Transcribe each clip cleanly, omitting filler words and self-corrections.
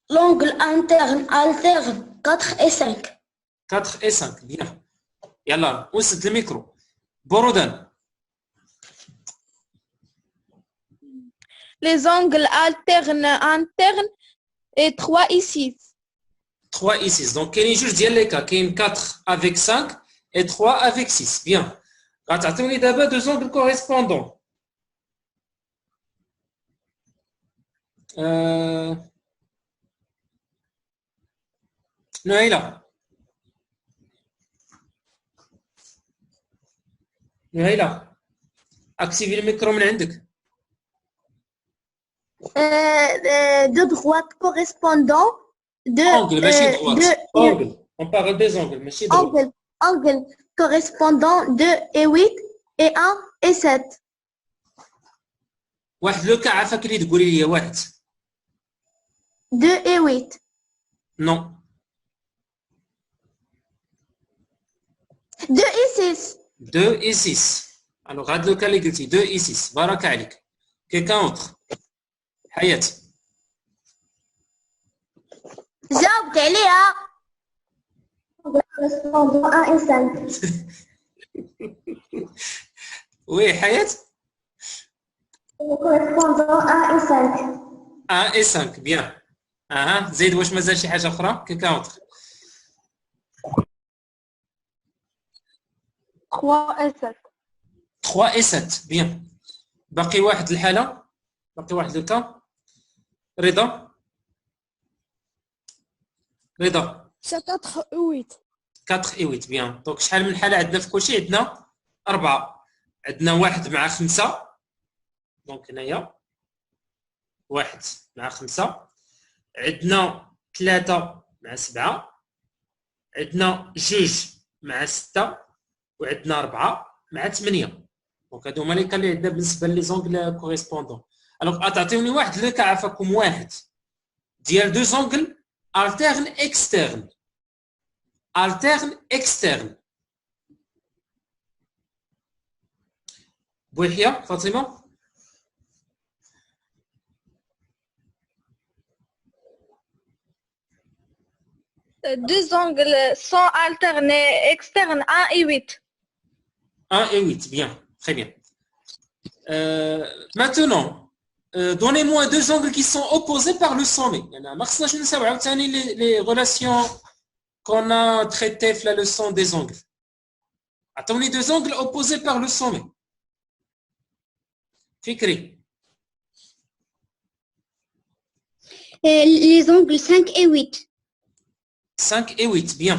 L'angle interne alterne 4 et 5. 4 et 5 bien. يلا وسط الميكرو. بورودان. Les angles internes et 3 et 6. 3 et 6. Donc كاينين جوج ديال لي كا، كاين 4 avec 5 et 3 avec 6. Bien. غتعطيوني دابا deux angles correspondants. نهيلة. نهيلة. اكتيفي الميكرو من عندك. Deux droites correspondant de Angle, ماشي droite. Angle. On parle des angles, ماشي droite. Angle correspondant 2 et 8 et 1 et 7. واحد لو كا عافاك اللي تقولي لي واحد. 2 et 8. Non. 2 et 6. 2 et 6. Alors هاد لو كا اللي قلتي 2 et 6. بارك عليك. Quelqu'un autre. حياة. جاوبت عليها. Correspondant 1 et 5. Oui, حياة. Correspondant 1 et 5. 1 et 5. Bien. زيد واش مازال شي حاجة أخرى؟ Quelqu'un autre. 3 et 7. 3 et 7. Bien. باقي واحد الحالة. باقي واحد لو كا. رضا. رضا. C'est 4 et 8. 4 et 8. Bien. دونك شحال من حالة عندنا في كلشي؟ عندنا 4. عندنا 1 مع 5. دونك هنايا 1 مع 5. عندنا 3 مع 7. عندنا 2 مع 6. وعندنا 4 مع 8. دونك هادو هما لي كان اللي عندنا بالنسبة لي زونغل كوريسبوندون. الوغ تعطيوني واحد لو كا عافاكم واحد ديال دو زونغل alterne externe. Alterne externe. بويحية فاطمة. Deux angles sont alternés externes 1 et 8. 1 et 8, bien, très bien. Maintenant, donnez-moi deux angles qui sont opposés par le sommet. Les relations qu'on a traitées dans la leçon des angles. Attendez deux angles opposés par le sommet. Fikri. Les angles 5 et 8. 5 et 8, bien.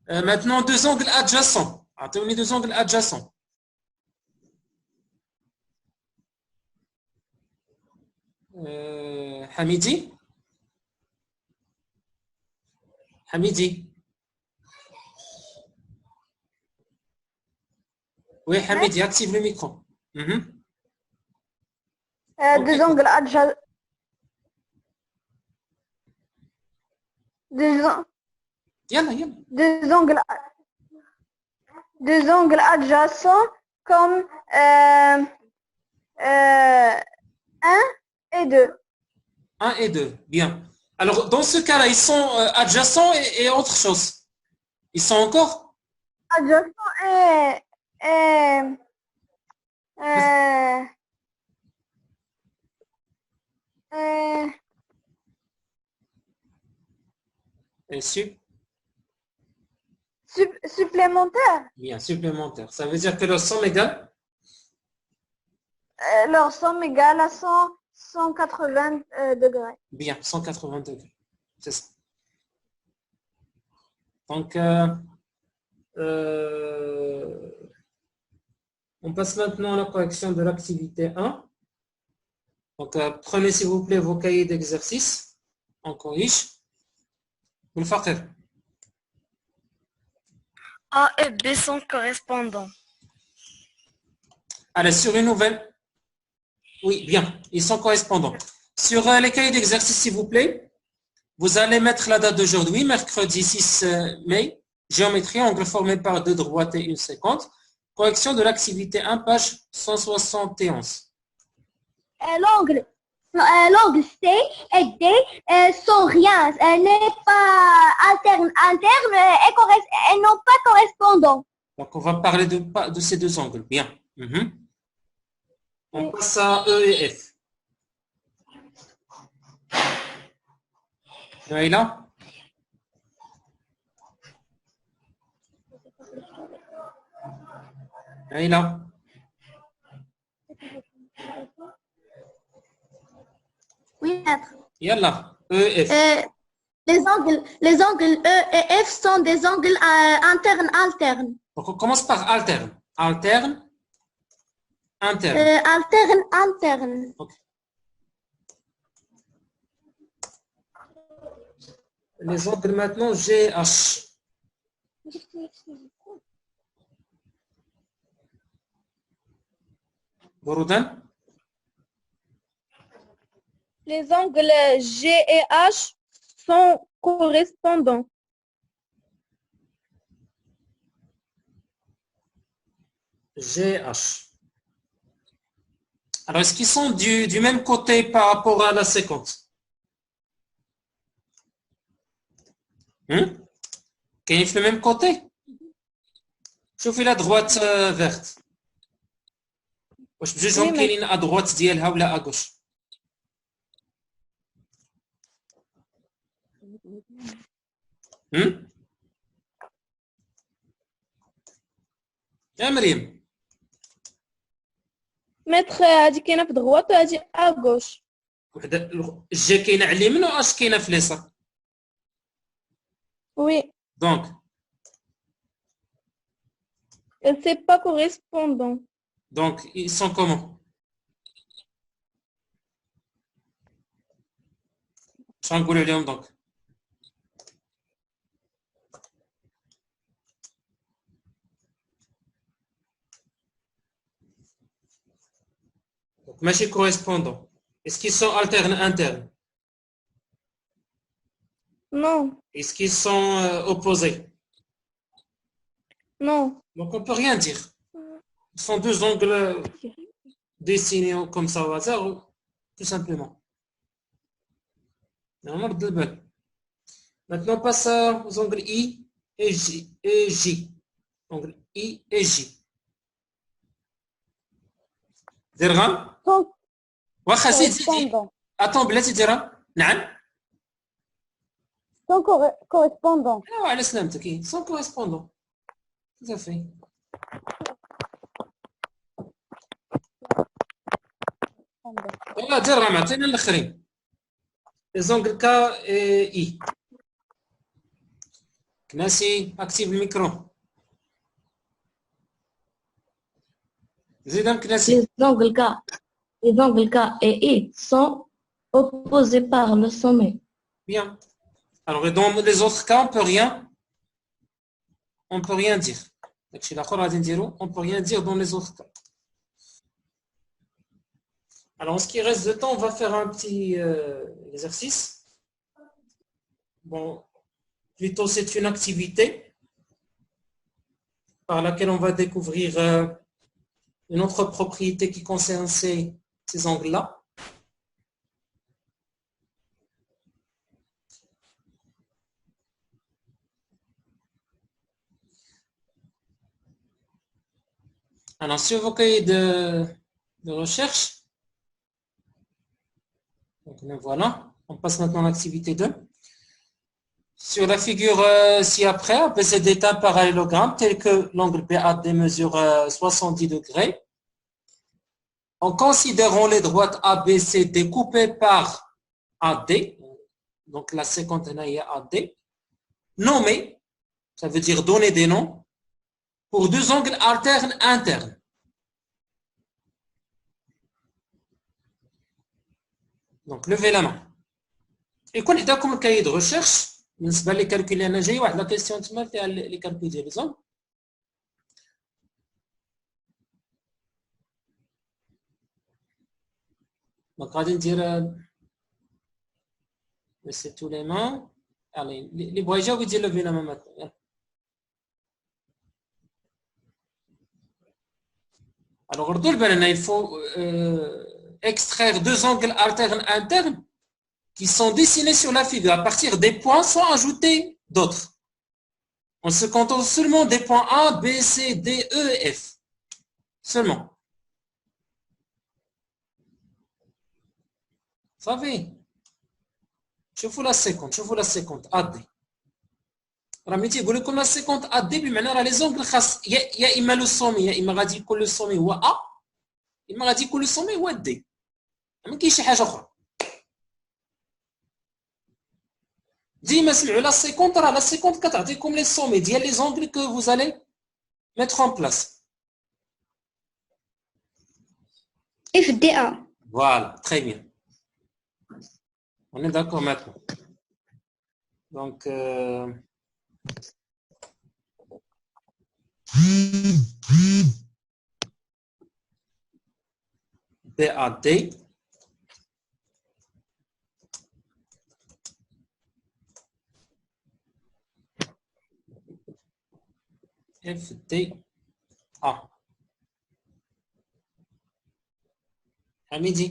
Maintenant, deux angles adjacents. Attendez deux angles adjacents. Hamidi. Hamidi. Oui, Hamidi, active le micro. Deux angles adjacents. Deux angles adjacents comme 1 et 2. 1 et 2, bien. Alors, dans ce cas-là, ils sont adjacents et autre chose. Ils sont encore adjacents et supplémentaires. Bien, supplémentaire. Ça veut dire que leur somme égale leur somme égale à 180 degrés. Bien, 180 degrés. C'est ça. Donc, on passe maintenant à la correction de l'activité 1. Donc, prenez s'il vous plaît vos cahiers d'exercice. On corrige. Moulfaqir. A et B sont correspondants. Allez, sur une nouvelle. Oui, bien, ils sont correspondants. Sur les cahiers d'exercice, s'il vous plaît, vous allez mettre la date d'aujourd'hui, mercredi 6 mai, géométrie, angle formé par deux droites et une séquence, correction de l'activité 1, page 171. L'angle l'angle C et D sont rien, n'est pas interne et non pas correspondant. Donc, on va parler de ces deux angles. Bien. On passe à E et F. Noëlla? Noëlla? Oui, maître. Yalla. E et F. Les angles E et F sont des angles alternes. Donc, on commence par alterne. Alterne. Interne. Alterne. Ok. Les angles maintenant GH. Boroudan? Les angles G et H sont correspondants. GH. Alors, est-ce qu'ils sont du même côté par rapport à la séquence? كاين في le même côté? شوفي لا droite verte. واش بجوجهم كاينين à droite ديالها ولا à gauche؟ يا مريم. Maître, هادي كاينه في droite وهادي à gauche. وحده الجي كاينه على اليمين واش كاينه في اليسار؟ Oui, دونك c'est pas correspondant. Donc, ils sont comment? Je vais vous donc. Donc, machine correspondant. Est-ce qu'ils sont alternes, internes? Non, Est-ce qu'ils sont opposés? non. Donc, on ne peut rien dire. Ce sont deux angles dessinés comme ça au hasard, tout simplement. Maintenant, on passe aux angles I et J. Angle I et J. درغام واخا زيد اتون بلاتي درغام نعم Sont correspondants. ايوا على سلامتك سون كوريسبوندون tout à fait. والله درغام عطينا الاخرين les angles K et I. كناسي اكتيف الميكرو. زيد كناسي. Les angles K et I sont opposés par le sommet. Bien. Alors, dans les autres cas, on peut rien dire. On peut rien dire dans les autres cas. Alors, en ce qui reste de temps, on va faire un petit exercice. Bon, plutôt c'est une activité par laquelle on va découvrir une autre propriété qui concerne ces angles-là. Alors, sur vos cahiers de recherche, donc voilà, on passe maintenant à l'activité 2. Sur la figure ci-après, ABCD est un parallélogramme tel que l'angle BAD mesure 70 degrés. En considérant les droites ABC découpées par AD, donc la séquence est AD, nommées, ça veut dire donner des noms, pour deux angles alternes internes. Donc, levez la main. Et quand on a comme cahier de recherche, بالنسبة لي كالكولي أنا جاي واحد لا كيسيون تما فيها لي كالكول ديال لي زون. دونك غادي ندير laissez tous les mains. Allez, اللي بغا يجاوب يدير لوفي لا main maintenant. Alors, ردوا البال هنا il faut extraire deux angles alternes internes qui sont dessinés sur la figure à partir des points sans ajouter d'autres. On se contente seulement des points A, B, C, D, E et F. Seulement. صافي شوفوا لا سيكونت AD. راه ملي تيقول لكم لا سيكونت AD بمعنى راه لي زونغل خاص يا اما لو سومي يا اما غادي يكون لو سومي هو A يا اما غادي يكون لو سومي هو D. ما كاينش شي حاجه اخرى. ديما سمعوا لا سيكونت راه لا سيكونت كتعطيكم لي سومي ديال لي زونغل كو vous allez mettre en place. FDA. Voilà, très bien. On est d'accord maintenant. Donc, BAD FDA. Hamidi.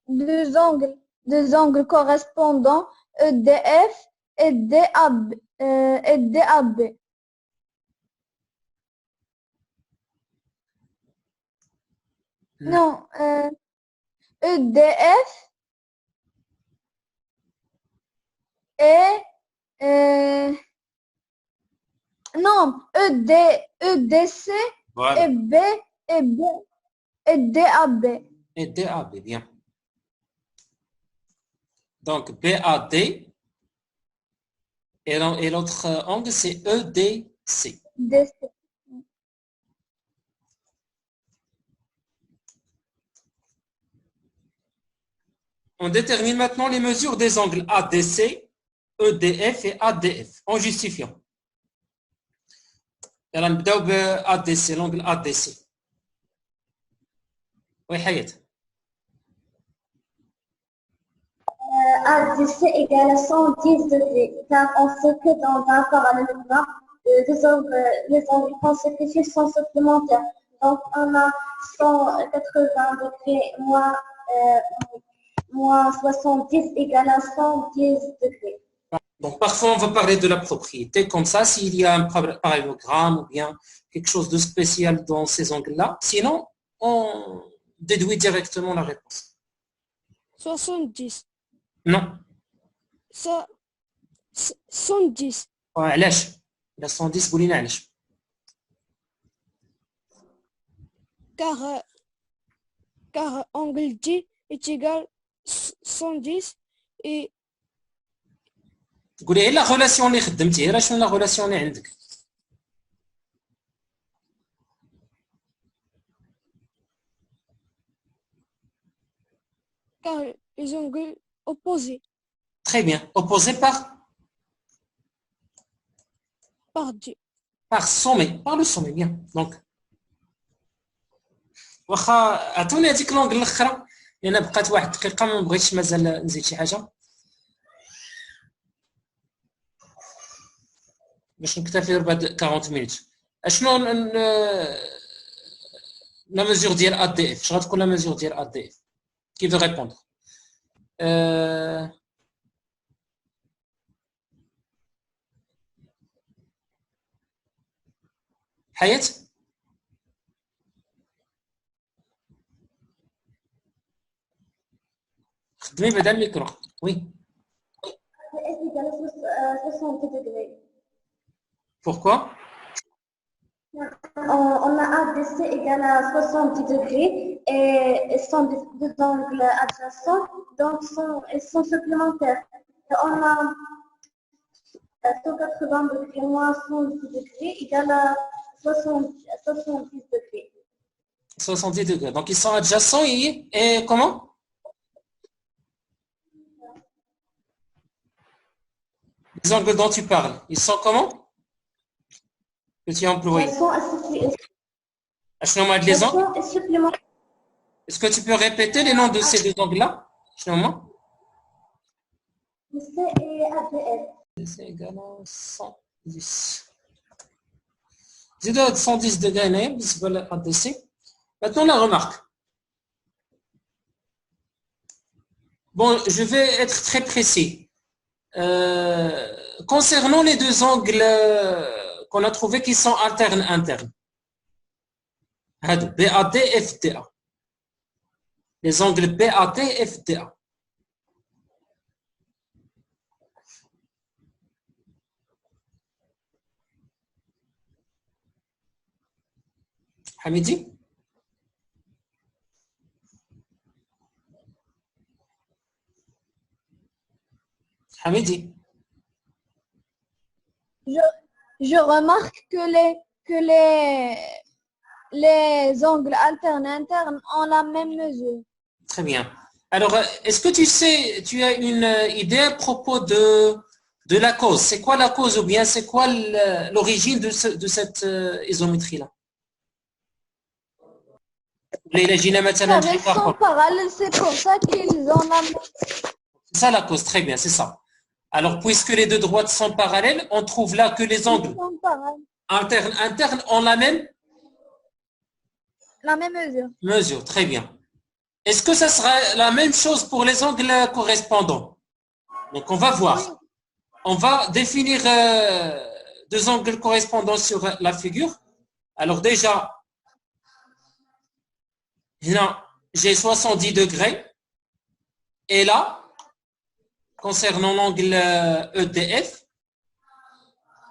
Deux angles correspondants, EDF et DAB. Et DAB. Non, EDF et non, EDC Voilà. et B et DAB. Et DAB, bien. Donc, BAD et l'autre angle, c'est EDC. DC. On détermine maintenant les mesures des angles ADC, EDF et ADF en justifiant. يلا نبداو ب ADC, l'angle ADC. Oui, Hayat. ADC égale à 110 degrés, car on sait que dans un parallélogramme, les angles consécutifs sont supplémentaires. Donc, on a 180 degrés moins 70 égale à 110 degrés. Donc, parfois, on va parler de la propriété comme ça, s'il y a un parallélogramme ou bien quelque chose de spécial dans ces angles-là. Sinon, on déduit directement la réponse. 70. Non. 110. علاش؟ لا 110 قولي لنا علاش؟ car angle D est égal 110 et تقولي غير لا غولاسيون اللي خدمتي، راه شنو لا غولاسيون اللي عندك؟ car les angles opposés Très bien. Opposé par D. Par sommet. Par le sommet, bien. Donc, واخا عطوني هذيك لونغل الاخرى لان بقات واحد الدقيقه ما بغيتش مازال نزيد شي حاجه باش نكتفي بعد 40 مينوت. اشنو لا ميزور ديال ا دي اف؟ اش غتكون لا ميزور ديال ا دي اف؟ كي فو ريبوندر؟ حياة خدمي بعدا الميكرو. وي. ADS égale à 60 degrés. Pourquoi? On a ADC égale à 70 degrés et sont deux angles adjacents, donc ils sont supplémentaires. Et on a 180 degrés moins 110 degrés égale à 70 degrés. 70 degrés. Donc ils sont adjacents et comment? Les angles dont tu parles, ils sont comment? Petit employé. Les angles? Est-ce que tu peux répéter les noms de ces deux angles-là? DC et ADF. DC égale à 110. زيدوا 110 degrés بالنسبة للADC. Maintenant la remarque. Bon, je vais être très précis. Concernant les deux angles qu'on a trouvés qui sont internes. BAD et FDA. Les angles BAD et FDA. Hamidi? Hamidi? Je remarque que les angles alternes internes ont la même mesure. Très bien. Alors, est-ce que tu as une idée à propos de la cause? C'est quoi la cause ou bien c'est quoi l'origine de cette isométrie-là? Car ils sont parallèles, c'est pour ça qu'ils ont la même. C'est ça la cause, très bien, c'est ça. Alors, puisque les deux droites sont parallèles, on trouve là que les angles internes ont la même mesure. Très bien. Est-ce que ça sera la même chose pour les angles correspondants? Donc, on va voir. On va définir deux angles correspondants sur la figure. Alors déjà, là, j'ai 70 degrés. Et là, concernant l'angle EDF,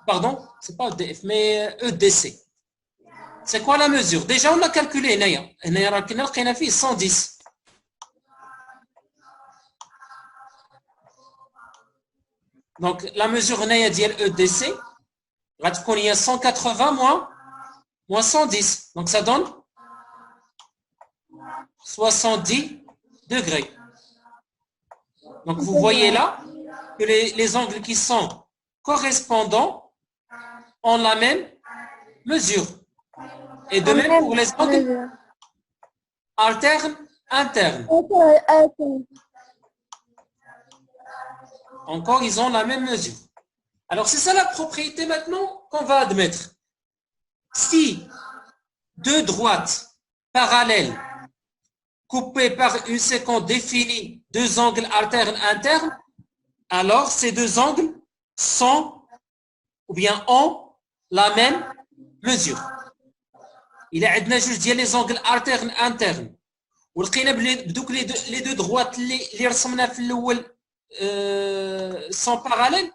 pardon, c'est pas EDF, mais EDC. C'est quoi la mesure? Déjà, on a calculé, Naya. Naya, on a fait 110. Donc, la mesure Naya dit EDC, il y a 180 moins 110. Donc, ça donne 70 degrés. Donc, vous voyez là que les angles qui sont correspondants ont la même mesure. Et de même pour les angles alternes internes. Encore, ils ont la même mesure. Alors, c'est ça la propriété maintenant qu'on va admettre. Si deux droites parallèles coupées par une séquence définie, deux angles alternes internes, alors ces deux angles sont ou bien ont la même mesure. Il y a les angles alternes internes. ولقينا بدوك les deux droites اللي رسمنا في الاول sont parallèles.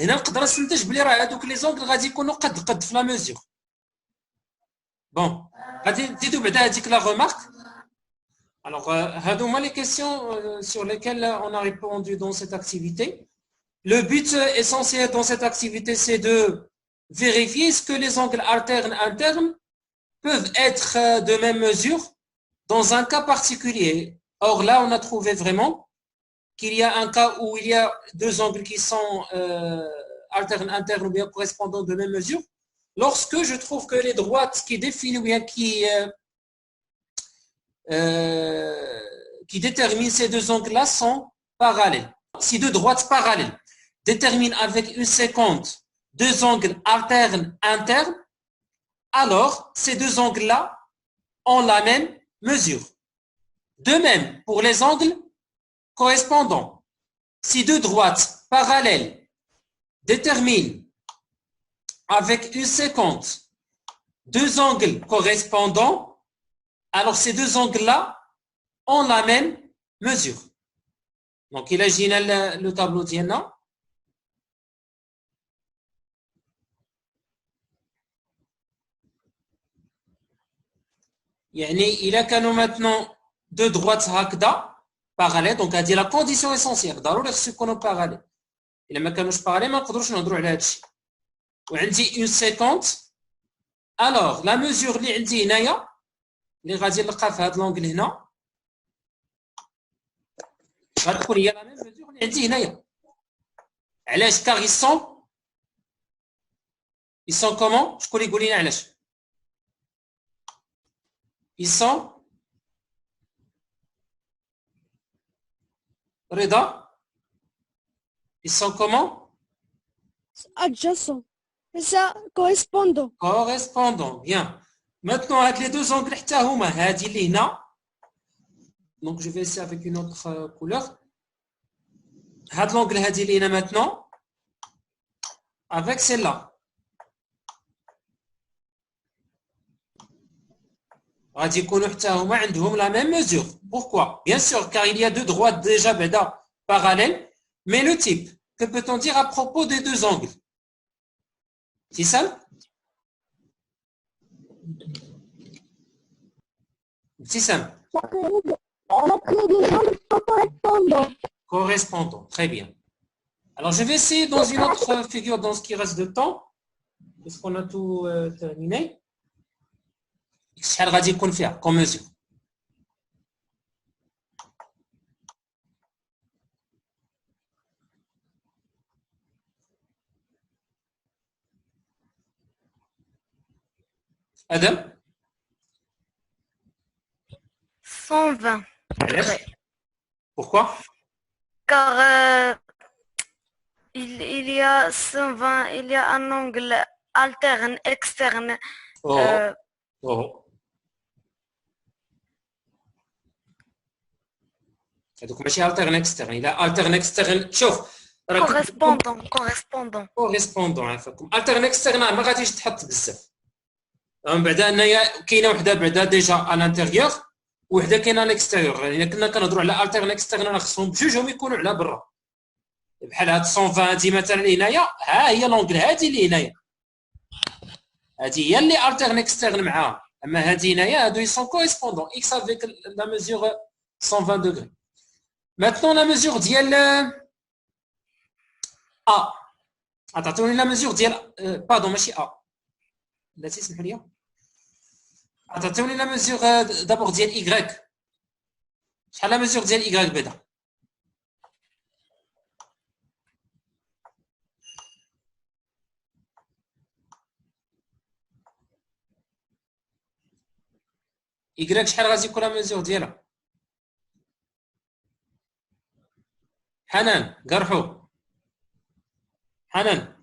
هنا نقدر نستنتج بلي راه هذوك لي زونغل غادي يكونوا قد في لا ميزور. بون غادي نزيدوا بعدا هذيك لا ريمارك. Alors هادو هما les questions sur lesquelles on a répondu dans cette activité. Le but essentiel dans cette activité, c'est de vérifier est-ce que les angles alternes internes peuvent être de même mesure dans un cas particulier. Or là, on a trouvé vraiment qu'il y a un cas où il y a deux angles qui sont alternes internes ou bien correspondants de même mesure. Lorsque je trouve que les droites qui définissent ou bien qui déterminent ces deux angles-là sont parallèles. Si deux droites parallèles déterminent avec une séquence deux angles alternes internes, alors ces deux angles-là ont la même mesure. De même, pour les angles correspondants, si deux droites parallèles déterminent avec une séquence deux angles correspondants, alors ces deux angles-là ont la même mesure. Donc, il agit le tableau d'Iena. Il a qu'à nous maintenant deux droites هكذا parallèles. Donc, هذه la condition essentielle. ضروري خصو يكونوا parallèles. إلا ما كانوش parallèles ما نقدروش نهضروا على هذا الشيء. وعندي une séquence. Alors, la mesure اللي عندي هنايا اللي غادي نلقى في هذا لونغل هنا غتكون هي لا ميم ميزور اللي عندي هنايا. علاش؟ كار ils sont comment؟ شكون يقول لنا علاش؟ ils sont Reda, ils sont comment? Adjacents. C'est ça, correspondant. Correspondant, bien. Maintenant, avec les deux angles حتى هما هذه اللي هنا Donc, je vais essayer avec une autre couleur. هاد l'angle هادي لينا maintenant avec celle-là. غادي يكونوا حتى هما عندهم la même mesure. Pourquoi? Bien sûr, car il y a deux droites déjà بعدا parallèles. Mais le type, que peut-on dire à propos des deux angles? C'est ça? C'est simple. La clé des angles sont correspondants. Correspondant, très bien. Alors, je vais essayer dans une autre figure dans ce qui reste de temps. Est-ce qu'on a tout terminé? شحال غادي يكون فيها comme mesure? Adam? 120. Pourquoi? Car il y a 120, il y a un angle alterne, externe. Oh. Oh. هذوك ماشي alterne externe. إذا alterne externe شوف correspondant عافاكم. alterne externe ما غاديش تحط بزاف. بعدا انايا كاينه وحده بعدا ديجا à l'intérieur وحده كاينه à l'extérieur. يعني كنا كنهضروا على alterne externe راه خصهم بجوجهم يكونوا على برا. بحال هاد 120 هادي مثلا اللي هنايا ها هي لونغل هادي اللي هنايا. هادي هي اللي alterne externe معاها. اما هادي هنايا هادو يسون correspondant x avec la mesure 120 degrés. Maintenant la mesure ديال A. عطاتوني la mesure ديال باردون ماشي A. لا تسمحوا لي. عطاتوني la mesure d'abord ديال Y. شحال la mesure ديال Y بعدا؟ Y شحال غادي يكون la mesure ديالها؟ حنان قرحو حنان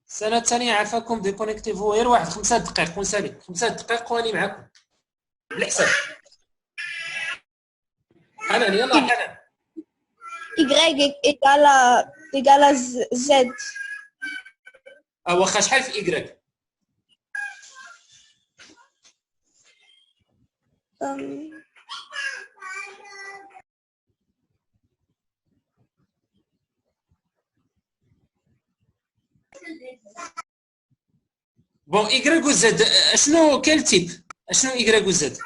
السنة الثانية عافاكم ديكونيكتيفو غير واحد 5 دقائق ونسالي 5 دقائق واني معاكم بالحساب. حنان يلا حنان. Y égale à Z. واخا شحال في Y؟ بون Y و Z شنو كاين تيب؟ شنو Y و Z؟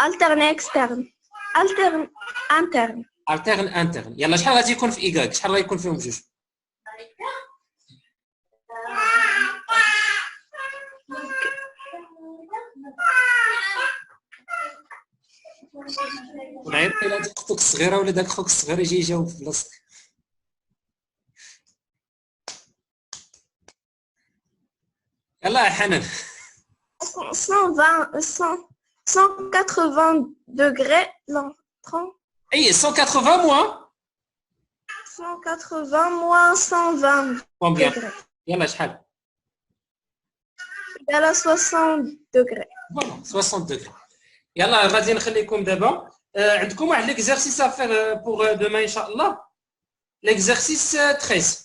Alterne externe. Alterne interne. alterne interne. يلا شحال غادي يكون في Y؟ شحال غادي يكون فيهم بجوج؟ ونعيط إلا ديك اختك الصغيرة ولا داك خوك الصغير يجي يجاوب في بلاصتك. يلا يا حنان. 180 degrés. Non, 30. اي 180 moins 180 moins 120 combien؟ degrés. يلا شحال؟ Égale à 60 degrés. فوالا 60 degrés. يلا غادي نخليكم دابا. عندكم واحد ليكزارسيس افير بوغ دومان ان شاء الله. ليكزارسيس 13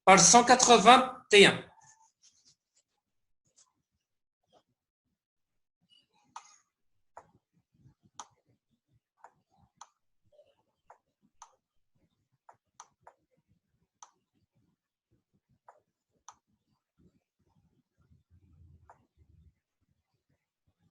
par 181.